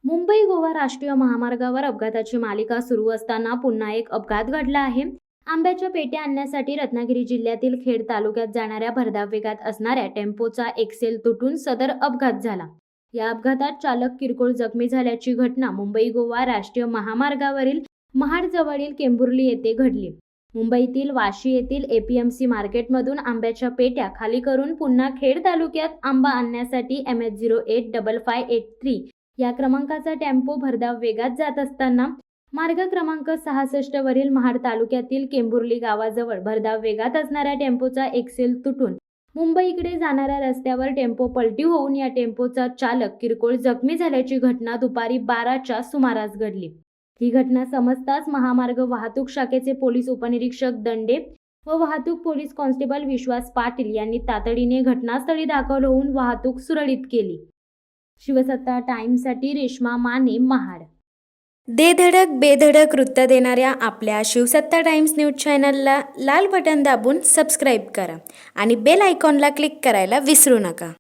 मुंबई गोवा राष्ट्रीय महामार्गावर अपघाताची मालिका सुरू असताना पुन्हा एक अपघात घडला आहे। आंब्याच्या पेट्या आणण्यासाठी रत्नागिरी जिल्ह्यातील खेड तालुक्यात जाणाऱ्या भरधाव वेगात असणाऱ्या टेम्पोचा एक्सेल तुटून सदर अपघात झाला। या अपघातात चालक किरकोळ जखमी झाल्याची घटना मुंबई गोवा राष्ट्रीय महामार्गावरील महाड जवळील केंबुर्ली येथे घडली। मुंबईतील वाशी येथील एपीएमसी मार्केटमधून आंब्याच्या पेट्या खाली करून पुन्हा खेड तालुक्यात आंबा आणण्यासाठी MH085583 या क्रमांकाचा टेम्पो भरधाव वेगात जात असताना मार्ग क्रमांक 66 वरील महाड तालुक्यातील केंबुर्ली गावाजवळ भरधाव वेगात असणाऱ्या टेम्पोचा एक्सेल तुटून मुंबईकडे जाणाऱ्या रस्त्यावर टेम्पो पलटी होऊन या टेम्पोचा चालक किरकोळ जखमी झाल्याची घटना दुपारी 12च्या सुमारास घडली। ही घटना समजताच महामार्ग वाहतूक शाखेचे पोलीस उपनिरीक्षक दंडे व वाहतूक पोलीस कॉन्स्टेबल विश्वास पाटील यांनी तातडीने घटनास्थळी दाखल होऊन वाहतूक सुरळीत केली। शिवसत्ता टाइम्ससाठी रेश्मा माने, महाड। दे धडक बेधडक वृत्त देणाऱ्या आपल्या शिवसत्ता टाइम्स न्यूज चॅनलला लाल बटन दाबून सबस्क्राईब करा आणि बेल आयकॉनला क्लिक करायला विसरू नका।